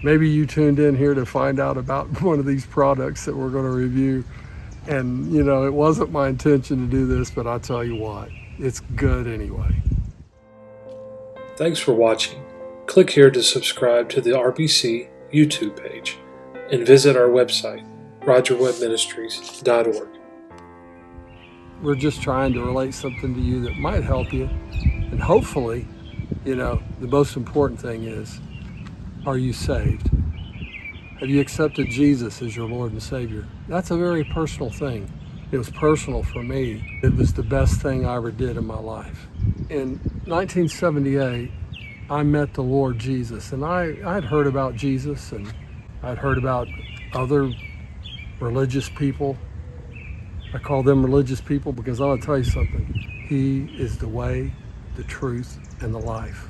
Maybe you tuned in here to find out about one of these products that we're going to review. And, you know, it wasn't my intention to do this, but I'll tell you what, it's good anyway. Thanks for watching. Click here to subscribe to the RBC YouTube page and visit our website, RecordedbyRebeccaChristaandBenjamin.org. We're just trying to relate something to you that might help you. And hopefully, you know, the most important thing is, are you saved? Have you accepted Jesus as your Lord and Savior? That's a very personal thing. It was personal for me. It was the best thing I ever did in my life. In 1978, I met the Lord Jesus, and I'd heard about Jesus, and I'd heard about other religious people. I call them religious people because I'll tell you something. He is the way, the truth, and the life.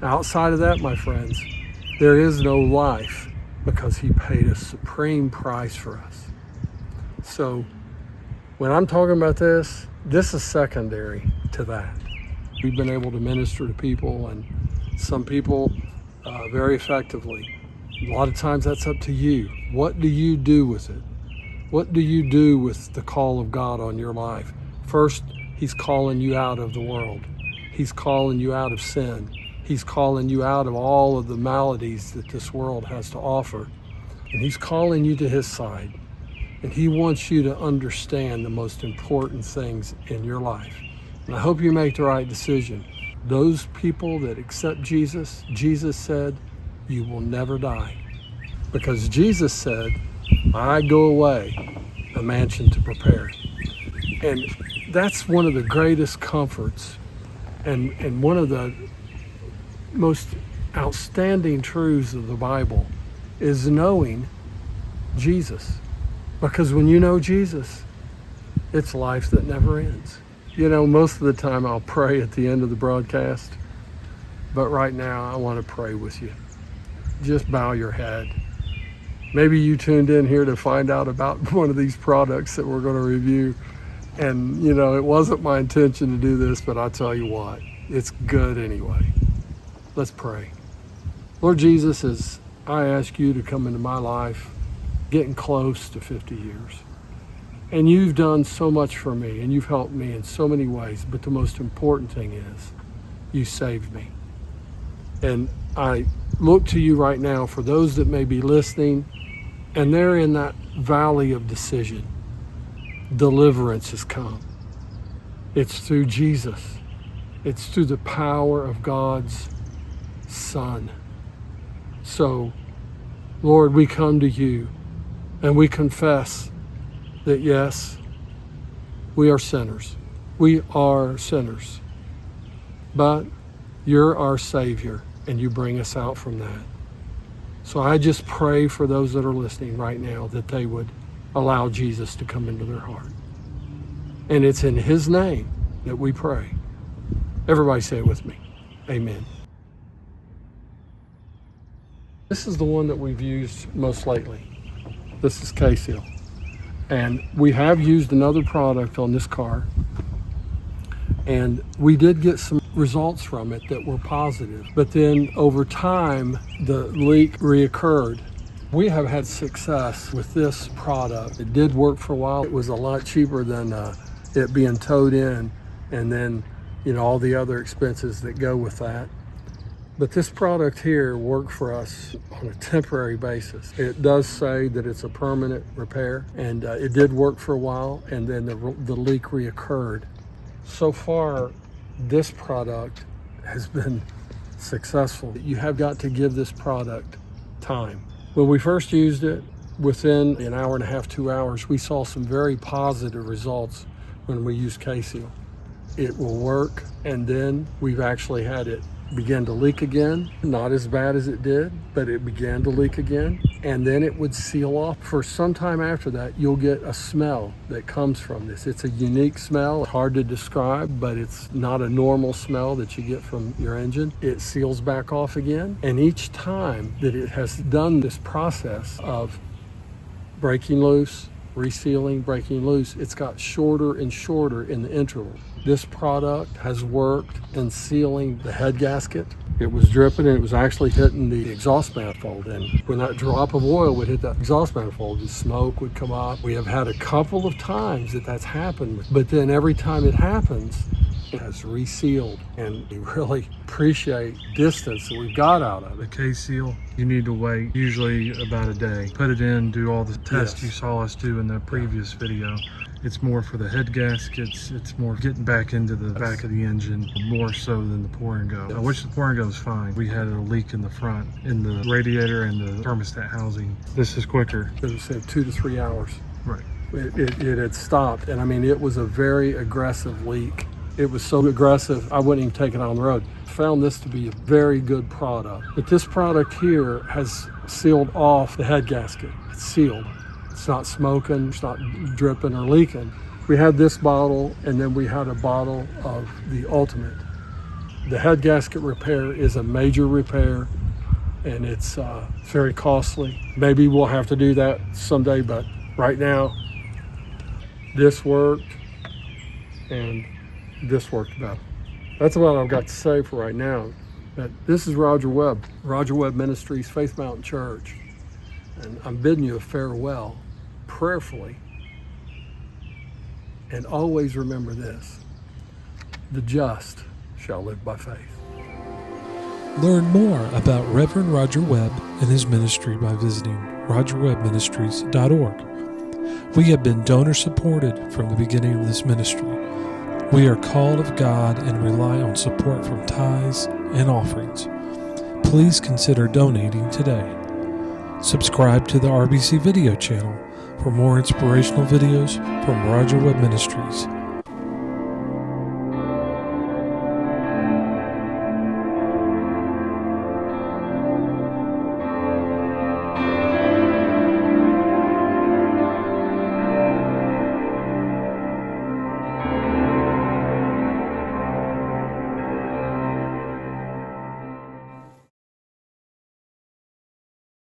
Outside of that, my friends, there is no life because he paid a supreme price for us. So when I'm talking about this is secondary to that. We've been able to minister to people, and some people very effectively. A lot of times that's up to you. What do you do with it? What do you do with the call of God on your life? First, he's calling you out of the world. He's calling you out of sin. He's calling you out of all of the maladies that this world has to offer. And he's calling you to his side. And he wants you to understand the most important things in your life. And I hope you make the right decision. Those people that accept Jesus, Jesus said, you will never die. Because Jesus said, I go away, a mansion to prepare. And that's one of the greatest comforts and one of the most outstanding truths of the Bible is knowing Jesus. Because when you know Jesus, it's life that never ends. You know, most of the time I'll pray at the end of the broadcast, but right now I want to pray with you. Just bow your head. Maybe you tuned in here to find out about one of these products that we're going to review. And, you know, it wasn't my intention to do this, but I'll tell you what, it's good anyway. Let's pray. Lord Jesus, as I ask you to come into my life, getting close to 50 years, and you've done so much for me, and you've helped me in so many ways, but the most important thing is you saved me. And I look to you right now for those that may be listening, and they're in that valley of decision. Deliverance has come. It's through Jesus. It's through the power of God's Son. So, Lord, we come to you and we confess that yes, we are sinners. We are sinners. But you're our Savior and you bring us out from that. So I just pray for those that are listening right now that they would allow Jesus to come into their heart. And it's in his name that we pray. Everybody say it with me. Amen. This is the one that we've used most lately. This is Kseal. And we have used another product on this car. And we did get some results from it that were positive. But then over time, the leak reoccurred. We have had success with this product. It did work for a while. It was a lot cheaper than it being towed in, and then, you know, all the other expenses that go with that. But this product here worked for us on a temporary basis. It does say that it's a permanent repair, and it did work for a while, and then the leak reoccurred. So far, this product has been successful. You have got to give this product time. When we first used it, within an hour and a half, 2 hours, we saw some very positive results when we used Kseal. It will work, and then we've actually had it begin to leak again. Not as bad as it did, but it began to leak again, and then it would seal off. For some time after that, you'll get a smell that comes from this. It's a unique smell, hard to describe, but it's not a normal smell that you get from your engine. It seals back off again, and each time that it has done this process of breaking loose, resealing, breaking loose, it's got shorter and shorter in the interval. This product has worked in sealing the head gasket. It was dripping, and it was actually hitting the exhaust manifold. And when that drop of oil would hit that exhaust manifold, the smoke would come up. We have had a couple of times that that's happened, but then every time it happens, it has resealed, and we really appreciate distance that we've got out of it. The Kseal, you need to wait usually about a day. Put it in, do all the tests you saw us do in the previous video. It's more for the head gaskets. It's more getting back into the back of the engine, more so than the pour and go. I wish the pour and go was fine. We had a leak in the front, in the radiator and the thermostat housing. This is quicker. It was 2 to 3 hours. Right. It had stopped, and I mean, it was a very aggressive leak. It was so aggressive, I wouldn't even take it on the road. Found this to be a very good product. But this product here has sealed off the head gasket. It's sealed. It's not smoking, it's not dripping or leaking. We had this bottle, and then we had a bottle of the Ultimate. The head gasket repair is a major repair, and it's very costly. Maybe we'll have to do that someday, but right now, this worked, and this worked better. That's about all I've got to say for right now. But this is Roger Webb, Roger Webb Ministries, Faith Mountain Church. And I'm bidding you a farewell, prayerfully. And always remember this: the just shall live by faith. Learn more about Reverend Roger Webb and his ministry by visiting RecordedbyRebeccaChristaandBenjamin. We have been donor supported from the beginning of this ministry. We are called of God and rely on support from tithes and offerings. Please consider donating today. Subscribe to the RBC video channel for more inspirational videos from Roger Webb Ministries.